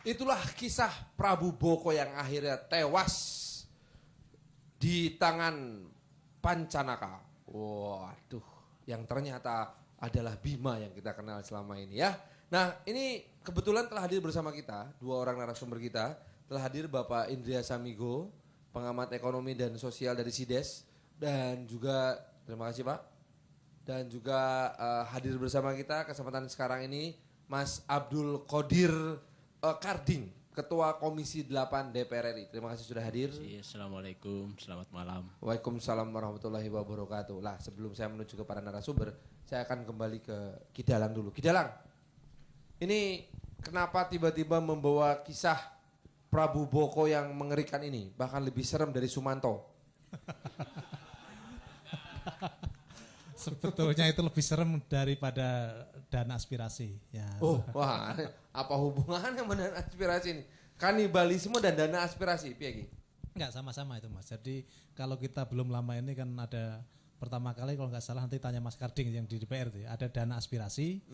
Itulah kisah Prabu Boko yang akhirnya tewas di tangan Pancanaka. Waduh, yang ternyata adalah Bima yang kita kenal selama ini ya. Nah, ini kebetulan telah hadir bersama kita, dua orang narasumber kita. Telah hadir Bapak Indria Samigo, pengamat ekonomi dan sosial dari SIDES. Dan juga, terima kasih Pak. Dan juga hadir bersama kita kesempatan sekarang ini Mas Abdul Qadir Karding, Ketua Komisi 8 DPR RI. Terima kasih sudah hadir. Assalamualaikum, selamat malam. Waalaikumsalam warahmatullahi wabarakatuh. Lah, sebelum saya menuju ke para narasumber, saya akan kembali ke Kidalang dulu. Kidalang, ini kenapa tiba-tiba membawa kisah Prabu Boko yang mengerikan ini? Bahkan lebih serem dari Sumanto. Sebetulnya itu lebih serem daripada dana aspirasi. Ya. Oh, wah, apa hubungannya dengan dana aspirasi ini? Kanibalisme dan dana aspirasi, Piagi? Enggak, sama-sama itu Mas. Jadi kalau kita belum lama ini kan ada pertama kali kalau nggak salah nanti tanya Mas Karding yang di DPR itu, ada dana aspirasi,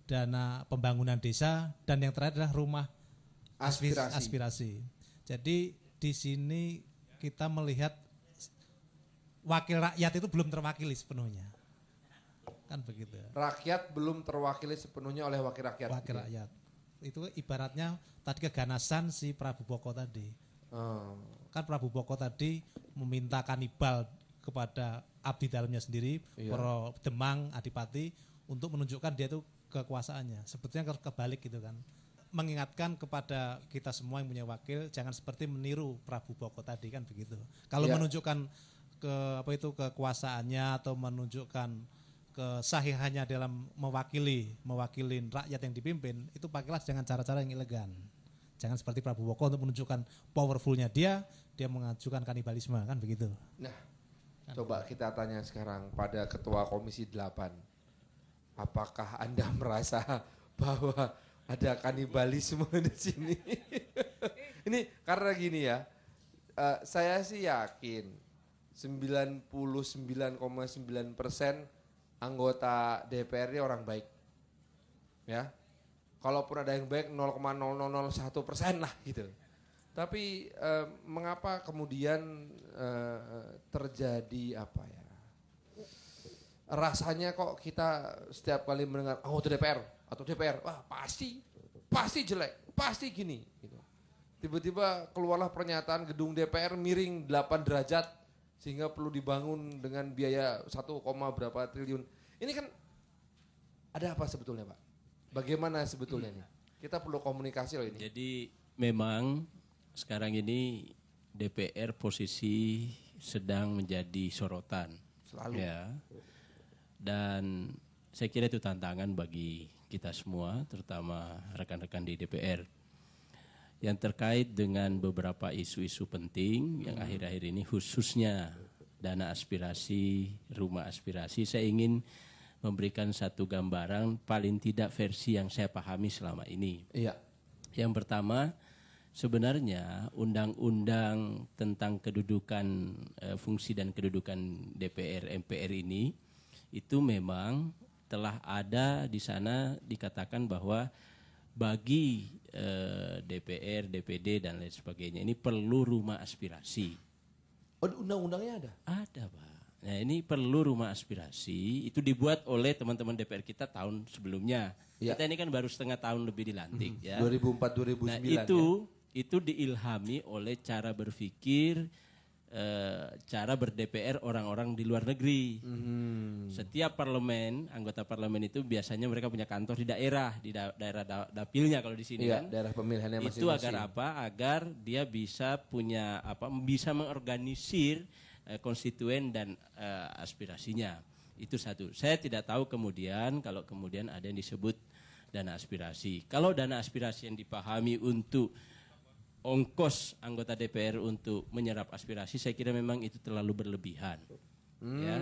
dana pembangunan desa, dan yang terakhir adalah rumah aspirasi. Jadi di sini kita melihat wakil rakyat itu belum terwakili sepenuhnya. Kan begitu. Rakyat belum terwakili sepenuhnya oleh wakil rakyat. Wakil rakyat. Itu ibaratnya tadi keganasan si Prabu Boko tadi. Kan Prabu Boko tadi meminta kanibal kepada abdi dalamnya sendiri, Pro Demang, Adipati, untuk menunjukkan dia itu kekuasaannya. Sebetulnya kebalik gitu kan. Mengingatkan kepada kita semua yang punya wakil, jangan seperti meniru Prabu Boko tadi kan begitu. Kalau menunjukkan kekuasaannya atau menunjukkan kesahihannya dalam mewakilin rakyat yang dipimpin, itu pakailah dengan cara-cara yang elegan. Jangan seperti Prabu Boko untuk menunjukkan powerfulnya dia mengajukan kanibalisme kan begitu. Nah, coba kita tanya sekarang pada Ketua Komisi 8. Apakah Anda merasa bahwa ada kanibalisme di sini? Ini karena gini ya, saya sih yakin 99,9% anggota DPR ini orang baik, ya. Kalaupun ada yang baik 0,0001% lah gitu. Tapi mengapa kemudian terjadi apa ya? Rasanya kok kita setiap kali mendengar anggota DPR atau DPR, wah pasti jelek, pasti gini. Gitu. Tiba-tiba keluarlah pernyataan gedung DPR miring 8 derajat sehingga perlu dibangun dengan biaya 1, berapa triliun. Ini kan ada apa sebetulnya Pak? Bagaimana sebetulnya nih? Kita perlu komunikasi loh ini. Jadi memang sekarang ini DPR posisi sedang menjadi sorotan. Selalu. Ya. Dan saya kira itu tantangan bagi kita semua, terutama rekan-rekan di DPR. Yang terkait dengan beberapa isu-isu penting yang akhir-akhir ini khususnya dana aspirasi, rumah aspirasi, saya ingin memberikan satu gambaran paling tidak versi yang saya pahami selama ini. Iya. Yang pertama, sebenarnya undang-undang tentang kedudukan fungsi dan kedudukan DPR MPR ini itu memang telah ada di sana dikatakan bahwa bagi DPR, DPD dan lain sebagainya ini perlu rumah aspirasi. Oh, undang-undangnya ada? Ada Pak. Nah ini perlu rumah aspirasi, itu dibuat oleh teman-teman DPR kita tahun sebelumnya. Ya. Kita ini kan baru setengah tahun lebih dilantik ya. 2004-2009 nah itu diilhami oleh cara berpikir, cara ber-DPR orang-orang di luar negeri. Setiap parlemen, anggota parlemen itu biasanya mereka punya kantor di daerah, daerah dapilnya kalau di sini kan. Daerah pemilihannya masing-masing. Itu agar apa? Agar dia bisa bisa mengorganisir konstituen dan aspirasinya. Itu satu. Saya tidak tahu kemudian kalau kemudian ada yang disebut dana aspirasi. Kalau dana aspirasi yang dipahami untuk ongkos anggota DPR untuk menyerap aspirasi, saya kira memang itu terlalu berlebihan. Ya.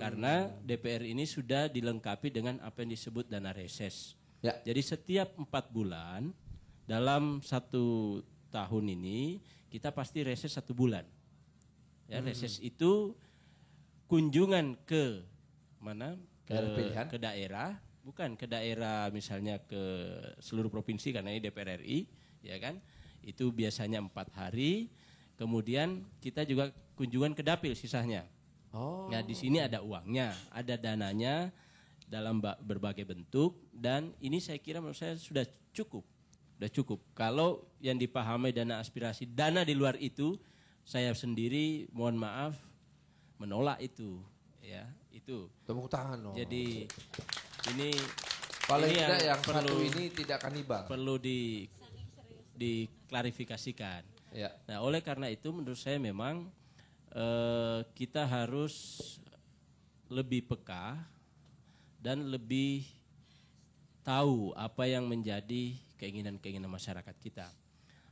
Karena DPR ini sudah dilengkapi dengan apa yang disebut dana reses. Ya. Jadi setiap 4 bulan dalam 1 tahun ini kita pasti reses 1 bulan. Ya, reses itu kunjungan ke mana? Ke daerah, bukan ke daerah misalnya ke seluruh provinsi karena ini DPR RI, ya kan? Itu biasanya 4 hari. Kemudian kita juga kunjungan ke dapil sisanya. Oh. Nah, di sini ada uangnya, ada dananya dalam berbagai bentuk, dan ini saya kira menurut saya sudah cukup. Sudah cukup. Kalau yang dipahami dana aspirasi, dana di luar itu, saya sendiri mohon maaf menolak itu, ya, itu. Tepuk tangan dong. Jadi ini paling ini tidak yang perlu, satu ini tidak kanibal. perlu diklarifikasikan. Ya. Nah, oleh karena itu menurut saya memang kita harus lebih peka dan lebih tahu apa yang menjadi keinginan-keinginan masyarakat kita.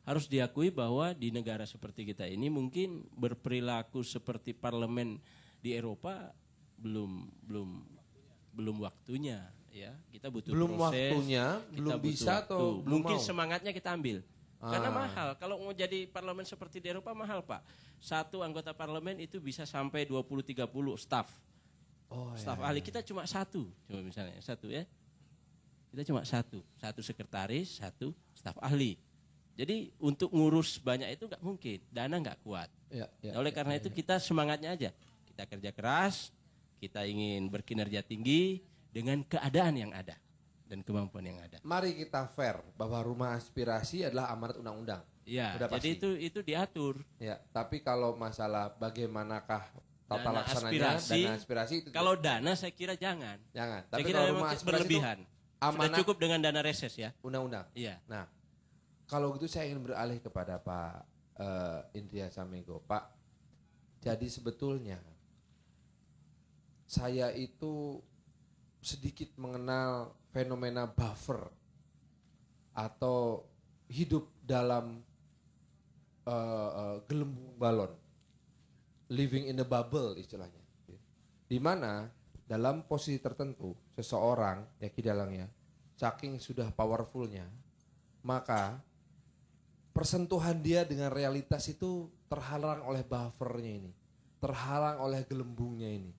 Harus diakui bahwa di negara seperti kita ini mungkin berperilaku seperti parlemen di Eropa belum waktunya, ya. Kita butuh Belum proses, waktunya, kita belum butuh bisa waktu. atau belum mungkin mau? semangatnya kita ambil. Karena mahal, kalau mau jadi parlemen seperti di Eropa mahal, Pak. Satu anggota parlemen itu bisa sampai 20-30 staf. Staf ahli kita cuma satu, coba misalnya satu ya. Kita cuma satu sekretaris, satu staf ahli. Jadi untuk ngurus banyak itu nggak mungkin, dana nggak kuat. Nah, oleh karena itu kita semangatnya aja, kita kerja keras, kita ingin berkinerja tinggi dengan keadaan yang ada dan kemampuan yang ada. Mari kita fair bahwa rumah aspirasi adalah amanat undang-undang. Ya, Udah jadi pasti. itu diatur. Ya, tapi kalau masalah bagaimanakah tata Dana laksananya, dana aspirasi itu kalau dana saya kira jangan. jangan. Saya Tapi kira kalau memang rumah aspirasi berlebihan. itu Sudah amanat cukup dengan dana reses ya. undang-undang. Iya. Nah, kalau gitu saya ingin beralih kepada Pak Indria Samego. Pak, jadi sebetulnya saya itu sedikit mengenal fenomena buffer atau hidup dalam gelembung balon, living in a bubble istilahnya, di mana dalam posisi tertentu seseorang ya Ki Dalang ya, saking sudah powerfulnya, maka persentuhan dia dengan realitas itu terhalang oleh buffernya ini, terhalang oleh gelembungnya ini,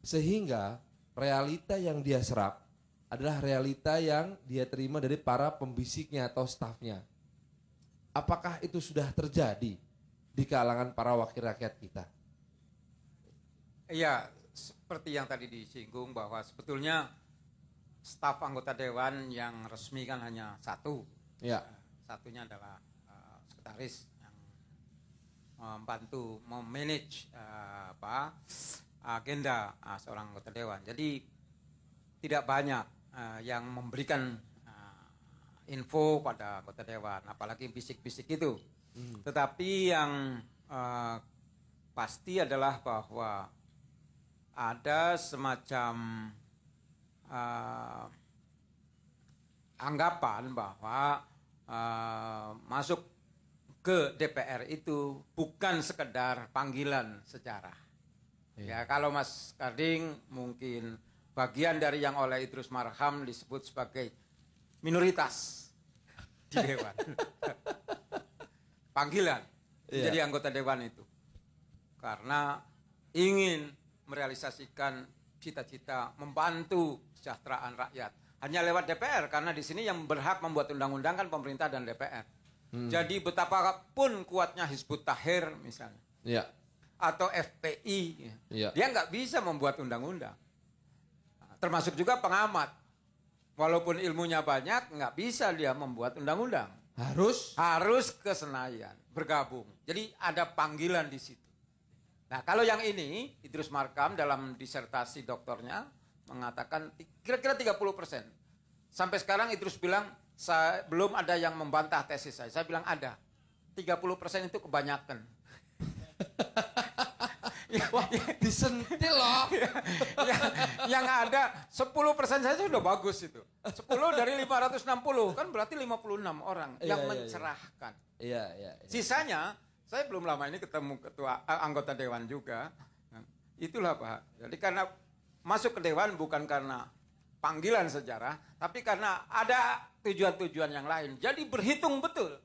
sehingga realita yang dia serap adalah realita yang dia terima dari para pembisiknya atau stafnya. Apakah itu sudah terjadi di kalangan para wakil rakyat kita? Iya, seperti yang tadi disinggung bahwa sebetulnya staf anggota dewan yang resmi kan hanya satu. Ya. Satunya adalah sekretaris yang membantu memanage agenda seorang anggota dewan. Jadi tidak banyak yang memberikan info pada anggota dewan, apalagi bisik-bisik itu. Tetapi yang pasti adalah bahwa ada semacam anggapan bahwa masuk ke DPR itu bukan sekedar panggilan sejarah. Ya, kalau Mas Karding mungkin bagian dari yang oleh Idrus Marham disebut sebagai minoritas di dewan. Panggilan menjadi anggota dewan itu. Karena ingin merealisasikan cita-cita membantu kesejahteraan rakyat. Hanya lewat DPR, karena di sini yang berhak membuat undang-undang kan pemerintah dan DPR. Jadi betapapun kuatnya Hizbut Tahrir misalnya, Ya. atau FPI, dia nggak bisa membuat undang-undang. Termasuk juga pengamat, walaupun ilmunya banyak, nggak bisa dia membuat undang-undang. Harus ke Senayan, bergabung. Jadi ada panggilan di situ. Nah, kalau yang ini, Idrus Marham dalam disertasi doktornya mengatakan kira-kira 30%. Sampai sekarang Idrus bilang, belum ada yang membantah tesis saya. Saya bilang ada. 30% itu kebanyakan. Wah, disentil loh. Yang ada 10% saja sudah bagus itu. 10 dari 560 kan berarti 56 orang yang mencerahkan. Iya. Sisanya saya belum lama ini ketemu ketua anggota dewan juga. Itulah Pak. Jadi karena masuk ke dewan bukan karena panggilan sejarah, tapi karena ada tujuan-tujuan yang lain. Jadi berhitung betul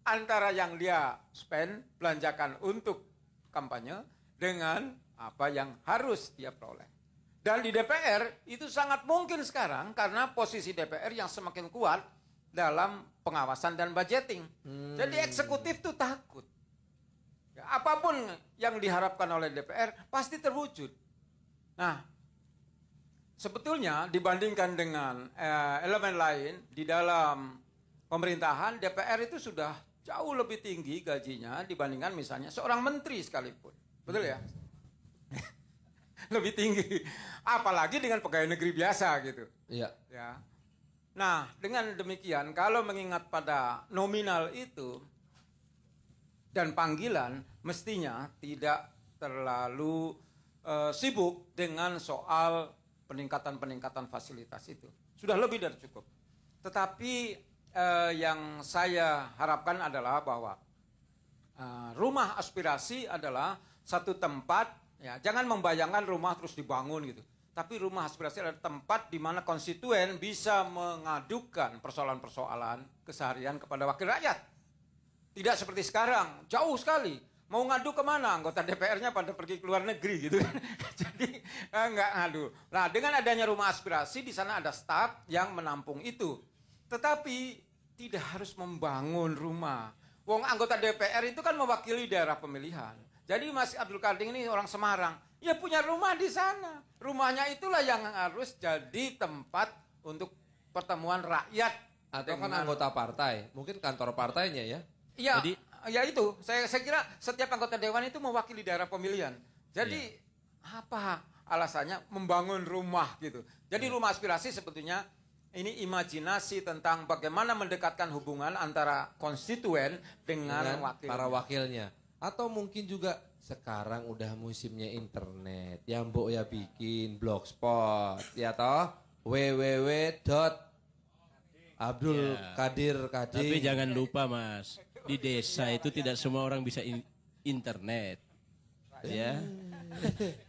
antara yang dia spend, belanjakan untuk kampanye dengan apa yang harus dia peroleh. Dan di DPR itu sangat mungkin sekarang karena posisi DPR yang semakin kuat dalam pengawasan dan budgeting. Jadi eksekutif tuh takut. Ya, apapun yang diharapkan oleh DPR pasti terwujud. Nah, sebetulnya dibandingkan dengan elemen lain di dalam pemerintahan, DPR itu sudah jauh lebih tinggi gajinya dibandingkan misalnya seorang menteri sekalipun. Betul ya? Lebih tinggi. Apalagi dengan pegawai negeri biasa gitu. Iya. Ya. Nah, dengan demikian kalau mengingat pada nominal itu dan panggilan, mestinya tidak terlalu sibuk dengan soal peningkatan-peningkatan fasilitas itu. Sudah lebih dari cukup. Tetapi yang saya harapkan adalah bahwa rumah aspirasi adalah satu tempat, ya, jangan membayangkan rumah terus dibangun gitu. Tapi rumah aspirasi adalah tempat di mana konstituen bisa mengadukan persoalan-persoalan keseharian kepada wakil rakyat. Tidak seperti sekarang, jauh sekali. Mau ngadu kemana? Anggota DPR-nya pada pergi ke luar negeri gitu kan. Jadi nggak ngadu. Nah, dengan adanya rumah aspirasi, di sana ada staf yang menampung itu. Tetapi tidak harus membangun rumah. Wong anggota DPR itu kan mewakili daerah pemilihan. Jadi Mas Abdul Kadir ini orang Semarang, ya punya rumah di sana. Rumahnya itulah yang harus jadi tempat untuk pertemuan rakyat. Atau kan anggota partai, mungkin kantor partainya ya. Iya, Jadi, ya itu. Saya kira setiap anggota dewan itu mewakili daerah pemilihan. Jadi apa alasannya membangun rumah gitu. Jadi rumah aspirasi sebetulnya ini imajinasi tentang bagaimana mendekatkan hubungan antara konstituen dengan para wakilnya. Atau mungkin juga sekarang udah musimnya internet. Yang Mbok ya bikin blogspot, ya toh www.abdulkadir. Tapi jangan lupa Mas, di desa itu tidak semua orang bisa internet. Ya.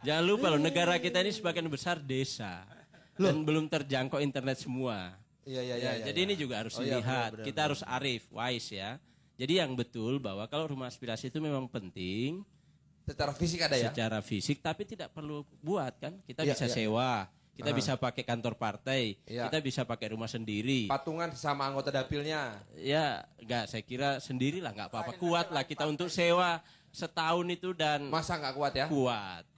Jangan lupa loh, negara kita ini sebagian besar desa. Dan belum terjangkau internet semua. Iya. Jadi ini juga harus dilihat. Benar, kita harus arif, wise ya. Jadi yang betul bahwa kalau rumah aspirasi itu memang penting. Secara fisik ada ya? Secara fisik, tapi tidak perlu buat kan. Kita Iya, bisa iya. sewa. Kita bisa pakai kantor partai. Iya. Kita bisa pakai rumah sendiri. Patungan sama anggota dapilnya. Ya, enggak, saya kira sendirilah, enggak apa-apa. Kuat lah kita untuk sewa setahun itu dan Masa nggak kuat ya? kuat.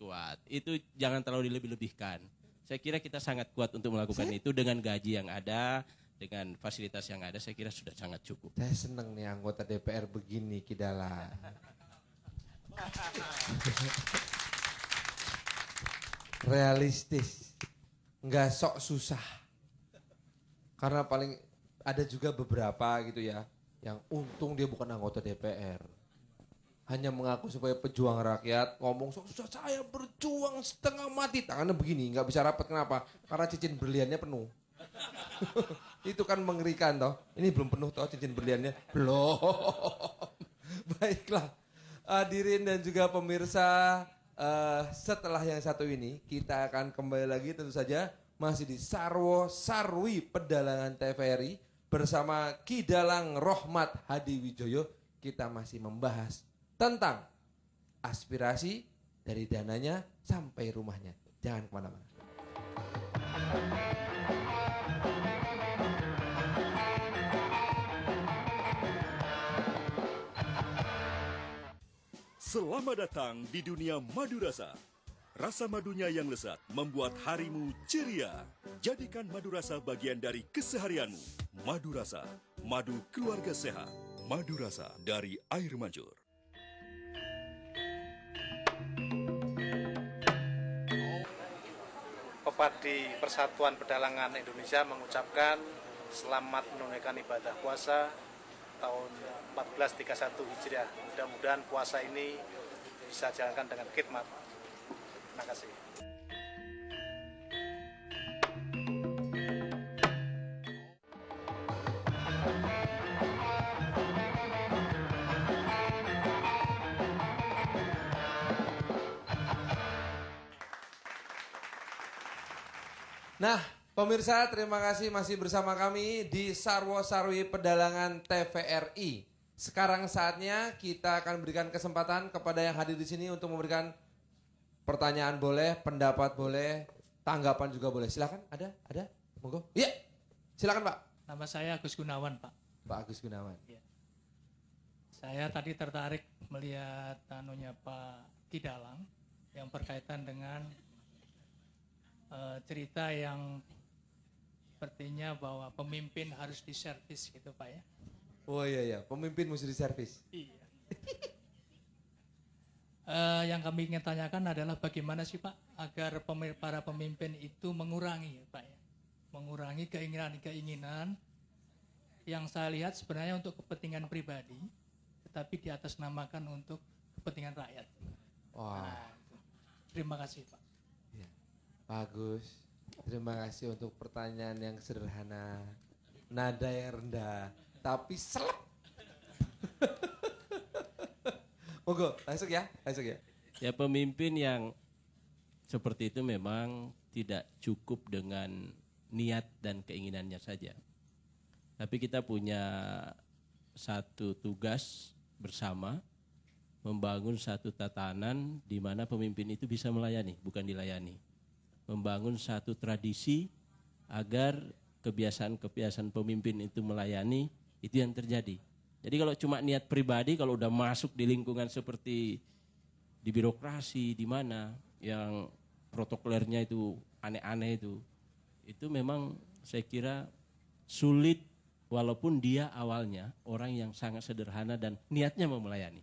Itu jangan terlalu dilebih-lebihkan. Saya kira kita sangat kuat untuk melakukan itu dengan gaji yang ada, dengan fasilitas yang ada, saya kira sudah sangat cukup. Saya seneng nih anggota DPR begini, Kidala. Realistis. Nggak sok susah. Karena paling ada juga beberapa gitu ya, yang untung dia bukan anggota DPR. Hanya mengaku sebagai pejuang rakyat, ngomong sok susah, saya berjuang setengah mati. Tangannya begini, nggak bisa rapat. Kenapa? Karena cincin berliannya penuh. Itu kan mengerikan toh. Ini belum penuh toh cincin berliannya. Belum. Baiklah. Hadirin dan juga pemirsa, setelah yang satu ini kita akan kembali lagi tentu saja masih di Sarwo Sarwi Pedalangan TVRI bersama Kidalang Rohmat Hadi Wijoyo. Kita masih membahas tentang aspirasi dari dananya sampai rumahnya. Jangan kemana-mana. Selamat datang di dunia madu rasa. Rasa madunya yang lezat membuat harimu ceria. Jadikan madu rasa bagian dari keseharianmu. Madu rasa, madu keluarga sehat. Madu rasa dari air mancur. Pepadi Persatuan Pedalangan Indonesia mengucapkan selamat menunaikan ibadah puasa tahun 1431 Hijriah. Mudah-mudahan puasa ini bisa jalankan dengan khidmat. Terima kasih. Nah, pemirsa, terima kasih masih bersama kami di Sarwo Sarwi Pedalangan TVRI. Sekarang saatnya kita akan berikan kesempatan kepada yang hadir di sini untuk memberikan pertanyaan boleh, pendapat boleh, tanggapan juga boleh. Silakan, ada? Monggo. Iya, silakan Pak. Nama saya Agus Gunawan, Pak. Pak Agus Gunawan. Saya tadi tertarik melihat Pak Kidalang yang berkaitan dengan cerita yang sepertinya bahwa pemimpin harus diservis gitu, Pak ya. Oh iya, pemimpin mesti diservis. Iya. Yang kami ingin tanyakan adalah bagaimana sih Pak agar para pemimpin itu mengurangi, Pak ya, mengurangi keinginan-keinginan yang saya lihat sebenarnya untuk kepentingan pribadi, tetapi di atas namakan untuk kepentingan rakyat. Wah. Nah, terima kasih Pak. Ya. Bagus. Terima kasih untuk pertanyaan yang sederhana, nada yang rendah, tapi selep. Monggo, langsung ya. Ya, pemimpin yang seperti itu memang tidak cukup dengan niat dan keinginannya saja. Tapi kita punya satu tugas bersama, membangun satu tatanan di mana pemimpin itu bisa melayani, bukan dilayani. Membangun satu tradisi agar kebiasaan-kebiasaan pemimpin itu melayani, itu yang terjadi. Jadi kalau cuma niat pribadi, kalau udah masuk di lingkungan seperti di birokrasi, di mana yang protokolernya itu aneh-aneh itu memang saya kira sulit, walaupun dia awalnya orang yang sangat sederhana dan niatnya mau melayani.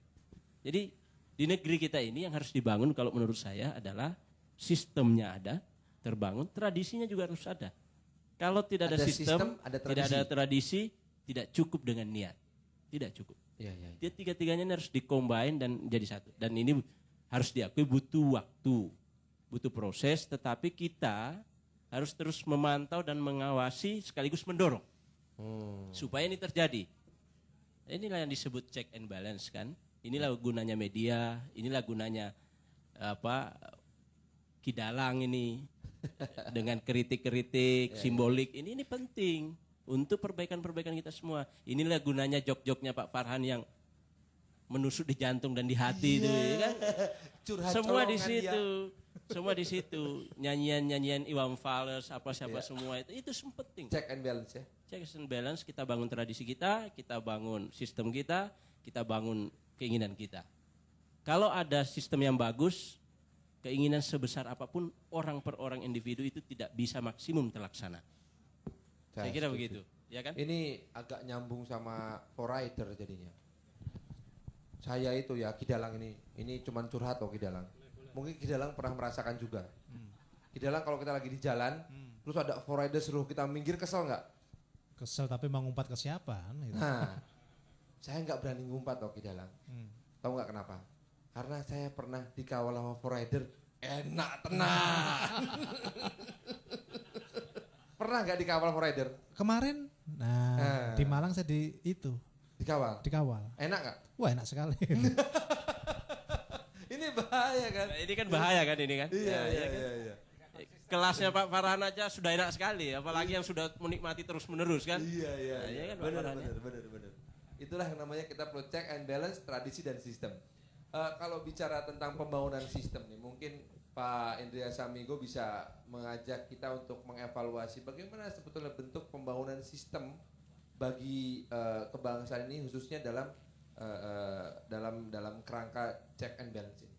Jadi di negeri kita ini yang harus dibangun kalau menurut saya adalah sistemnya ada, terbangun, tradisinya juga harus ada. Kalau tidak ada sistem, tidak ada tradisi, tidak cukup dengan niat. Tidak cukup. Iya. Dia tiga-tiganya harus dikombin dan jadi satu. Dan ini harus diakui butuh waktu, butuh proses, tetapi kita harus terus memantau dan mengawasi sekaligus mendorong. Supaya ini terjadi. Inilah yang disebut check and balance kan. Inilah gunanya media, inilah gunanya Kidalang ini dengan kritik-kritik simbolik ini penting untuk perbaikan-perbaikan kita semua. Inilah gunanya jok-joknya Pak Farhan yang menusuk di jantung dan di hati itu, ya kan? Curhat Semua di colongan situ, semua di situ. Nyanyian-nyanyian Iwan Fals, siapa semua itu penting. Check and balance ya. Check and balance, kita bangun tradisi kita bangun sistem kita bangun keinginan kita. Kalau ada sistem yang bagus, keinginan sebesar apapun orang per orang individu itu tidak bisa maksimum terlaksana. Saya kira begitu, ya kan? Ini agak nyambung sama forrider jadinya. Saya itu ya Kidalang ini cuman curhat loh Kidalang. Mungkin Kidalang pernah merasakan juga. Kidalang kalau kita lagi di jalan, terus ada forrider suruh kita minggir, kesel nggak? Kesel, tapi mau ngumpat ke siapa? Gitu. Nah, saya nggak berani ngumpat loh Kidalang. Tahu nggak kenapa? Karena saya pernah dikawal sama forrider, enak tenang. Pernah nggak dikawal forrider? Kemarin, di Malang saya Dikawal. Enak nggak? Wah, enak sekali. Ini bahaya kan? Nah, ini kan bahaya kan ini kan? Iya. Kelasnya Pak Farhan aja sudah enak sekali, apalagi yang sudah menikmati terus-menerus kan? Iya. Benar. Itulah yang namanya kita perlu check and balance tradisi dan sistem. Kalau bicara tentang pembangunan sistem nih, mungkin Pak Indria Samigo bisa mengajak kita untuk mengevaluasi bagaimana sebetulnya bentuk pembangunan sistem bagi kebangsaan ini, khususnya dalam kerangka check and balance ini.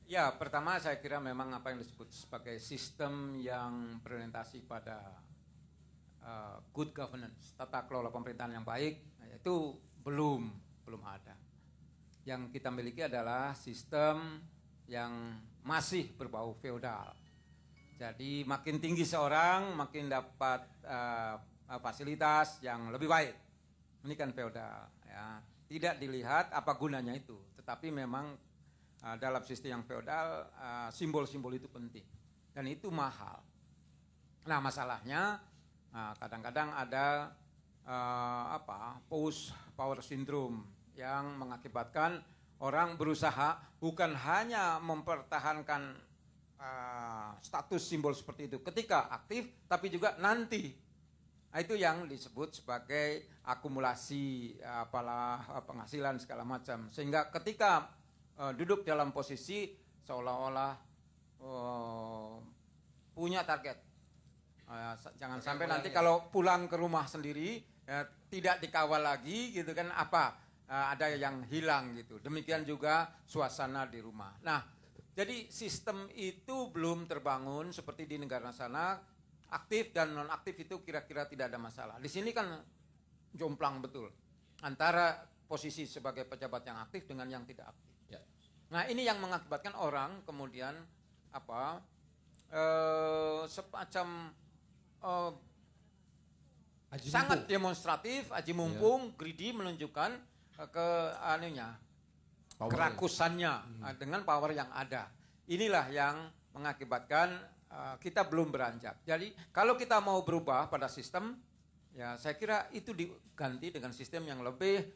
Ya, pertama saya kira memang apa yang disebut sebagai sistem yang berorientasi pada good governance, tata kelola pemerintahan yang baik, itu belum ada. Yang kita miliki adalah sistem yang masih berbau feodal. Jadi makin tinggi seorang, makin dapat fasilitas yang lebih baik. Ini kan feodal, ya. Tidak dilihat apa gunanya itu, tetapi memang dalam sistem yang feodal simbol-simbol itu penting dan itu mahal. Nah, masalahnya kadang-kadang ada power syndrome yang mengakibatkan orang berusaha bukan hanya mempertahankan status simbol seperti itu ketika aktif, tapi juga nanti. Nah, itu yang disebut sebagai akumulasi penghasilan segala macam. Sehingga ketika duduk dalam posisi seolah-olah punya target. Jangan sampai nanti kalau pulang ke rumah sendiri tidak dikawal lagi gitu kan, ada yang hilang gitu. Demikian juga suasana di rumah. Nah, jadi sistem itu belum terbangun seperti di negara sana, aktif dan non aktif itu kira-kira tidak ada masalah. Di sini kan jomplang betul antara posisi sebagai pejabat yang aktif dengan yang tidak aktif. Ya. Nah, ini yang mengakibatkan orang kemudian semacam Aji sangat mumpung. demonstratif, aji mumpung, greedy, menunjukkan Power. kerakusannya dengan power yang ada. Inilah yang mengakibatkan kita belum beranjak. Jadi kalau kita mau berubah pada sistem, ya saya kira itu diganti dengan sistem yang lebih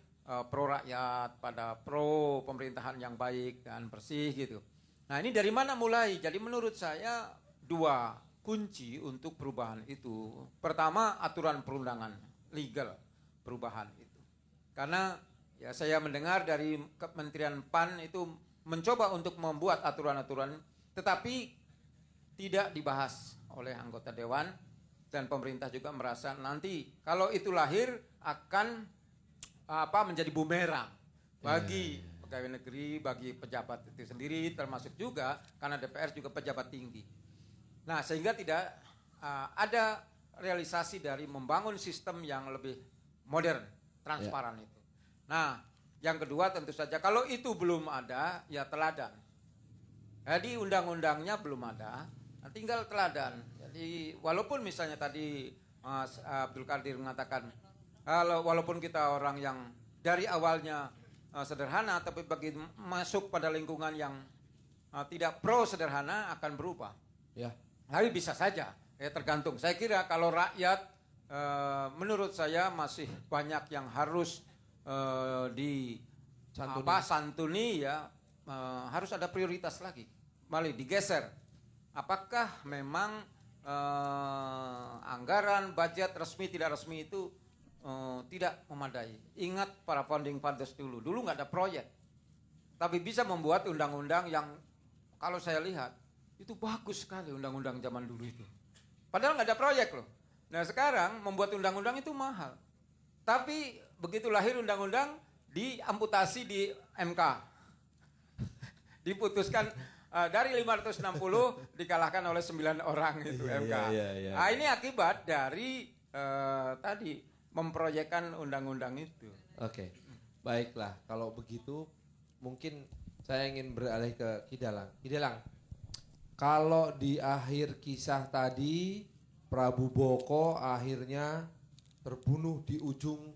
pro rakyat, pada pro pemerintahan yang baik dan bersih gitu. Nah, ini dari mana mulai? Jadi menurut saya 2 kunci untuk perubahan itu. Pertama, aturan perundangan, legal perubahan itu. Karena ya saya mendengar dari Kementerian PAN itu mencoba untuk membuat aturan-aturan, tetapi tidak dibahas oleh anggota dewan, dan pemerintah juga merasa nanti kalau itu lahir akan menjadi bumerang bagi pegawai negeri, bagi pejabat itu sendiri, termasuk juga karena DPR juga pejabat tinggi. Nah, sehingga tidak ada realisasi dari membangun sistem yang lebih modern, transparan itu. Nah, yang kedua tentu saja kalau itu belum ada, ya teladan. Jadi undang-undangnya belum ada, tinggal teladan. Jadi walaupun misalnya tadi Mas Abdul Qadir mengatakan, walaupun kita orang yang dari awalnya sederhana, tapi begitu masuk pada lingkungan yang tidak pro sederhana akan berubah. Ya. Tapi bisa saja, ya tergantung. Saya kira kalau rakyat, menurut saya masih banyak yang harus santuni ya, harus ada prioritas lagi. Malah digeser. Apakah memang anggaran, budget resmi tidak resmi itu tidak memadai? Ingat para founding fathers dulu nggak ada proyek, tapi bisa membuat undang-undang yang kalau saya lihat itu bagus sekali undang-undang zaman dulu itu. Padahal nggak ada proyek loh. Nah sekarang membuat undang-undang itu mahal. Tapi begitu lahir undang-undang diamputasi di MK. Diputuskan dari 560 dikalahkan oleh 9 orang itu MK. Nah ini akibat dari tadi memproyekkan undang-undang itu. Oke. Baiklah, kalau begitu mungkin saya ingin beralih ke Kidalang. Kidalang, kalau di akhir kisah tadi Prabu Boko akhirnya terbunuh di ujung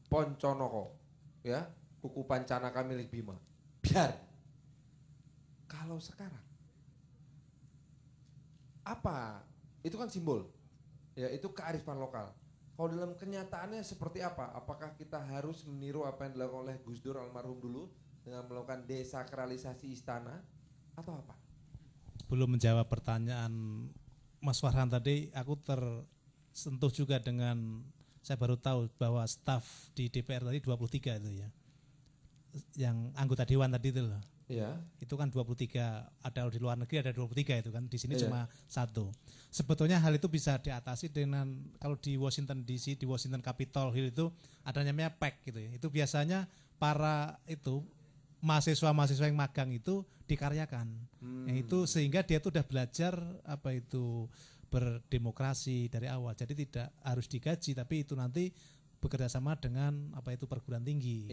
Ponconoko, ya, kuku Pancanaka milik Bima. Biar. Kalau sekarang apa? Itu kan simbol. Ya, itu kearifan lokal. Kalau dalam kenyataannya seperti apa? Apakah kita harus meniru apa yang dilakukan oleh Gus Dur almarhum dulu dengan melakukan desakralisasi istana atau apa? Belum menjawab pertanyaan Mas Farhan tadi, aku tersentuh juga dengan, saya baru tahu bahwa staf di DPR tadi 23 itu ya. Yang anggota dewan tadi itu loh. Iya. Itu kan 23, ada di luar negeri ada 23 itu kan, di sini cuma 1. Sebetulnya hal itu bisa diatasi dengan, kalau di Washington DC, di Washington Capitol Hill itu ada namanya PAC gitu ya. Itu biasanya para itu mahasiswa-mahasiswa yang magang itu dikaryakan. Itu sehingga dia tuh udah belajar apa itu berdemokrasi dari awal. Jadi tidak harus digaji, tapi itu nanti bekerja sama dengan apa itu perguruan tinggi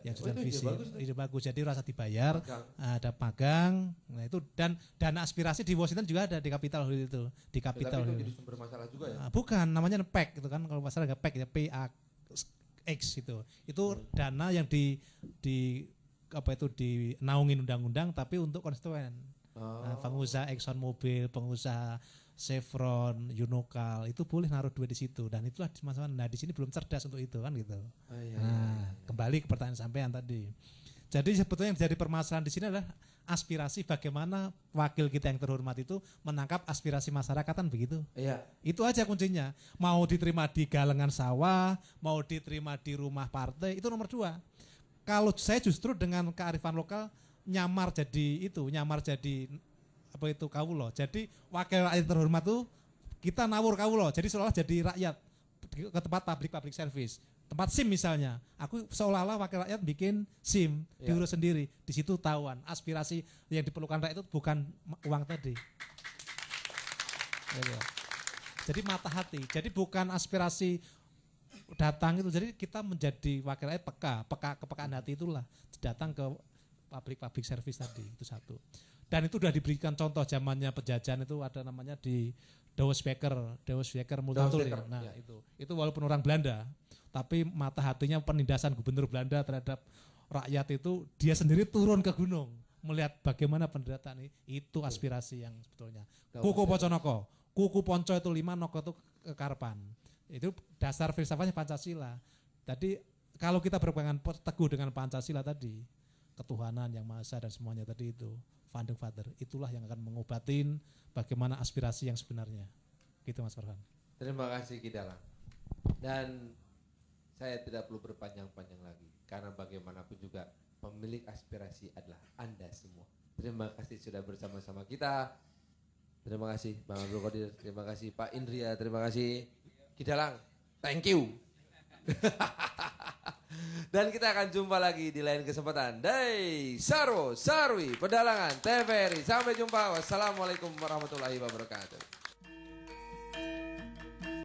yang sudah visi. Itu bagus. Jadi rasa dibayar, ada magang. Nah itu, dan dana aspirasi di Washington juga ada di Capitol Hill itu, di Capitol Hill. Tapi itu jadi sumber masalah juga ya? Bukan, namanya PAC itu kan, kalau masalah nggak PAC ya, PAX itu. Itu dana yang di apa itu dinaungin undang-undang tapi untuk konstituen. Nah, pengusaha Exxon Mobil, pengusaha Chevron, Unokal itu boleh naruh duit di situ, dan itulah masalah. Nah di sini belum cerdas untuk itu kan gitu. Kembali ke pertanyaan sampean tadi. Jadi sebetulnya yang jadi permasalahan di sini adalah aspirasi, bagaimana wakil kita yang terhormat itu menangkap aspirasi masyarakat kan begitu. Iya. Itu aja kuncinya. Mau diterima di galengan sawah, mau diterima di rumah partai, itu nomor 2. Kalau saya justru dengan kearifan lokal nyamar jadi apa itu kawulo. Jadi wakil rakyat terhormat tuh kita nawur kawulo. Jadi seolah jadi rakyat ke tempat public service, tempat SIM misalnya, aku seolah-olah wakil rakyat bikin SIM diurus sendiri, di situ tahuan aspirasi yang diperlukan rakyat itu bukan uang tadi. Jadi mata hati, jadi bukan aspirasi datang itu, jadi kita menjadi wakil rakyat kepekaan hati itulah datang ke public service tadi, itu satu. Dan itu sudah diberikan contoh zamannya penjajahan, itu ada namanya di Douwesweker Multatuli. Nah, itu walaupun orang Belanda, tapi mata hatinya penindasan gubernur Belanda terhadap rakyat itu, dia sendiri turun ke gunung melihat bagaimana penderitaan ini. Itu aspirasi yang sebetulnya. Kuku Poconoko, kuku ponco itu 5, noko itu kekarepan. Itu dasar filsafatnya Pancasila. Jadi kalau kita berpegang teguh dengan Pancasila tadi, ketuhanan yang Maha Esa dan semuanya tadi itu, founding father, itulah yang akan mengobatin bagaimana aspirasi yang sebenarnya. Gitu Mas Farhan. Terima kasih Kidalang. Dan saya tidak perlu berpanjang-panjang lagi, karena bagaimanapun juga pemilik aspirasi adalah Anda semua. Terima kasih sudah bersama-sama kita. Terima kasih Bang Abdul Qadir, terima kasih Pak Indria, terima kasih Kidalang. Thank you. Dan kita akan jumpa lagi di lain kesempatan. Dari Sarwo Sarwi Pedalangan TVRI. Sampai jumpa. Wassalamualaikum warahmatullahi wabarakatuh.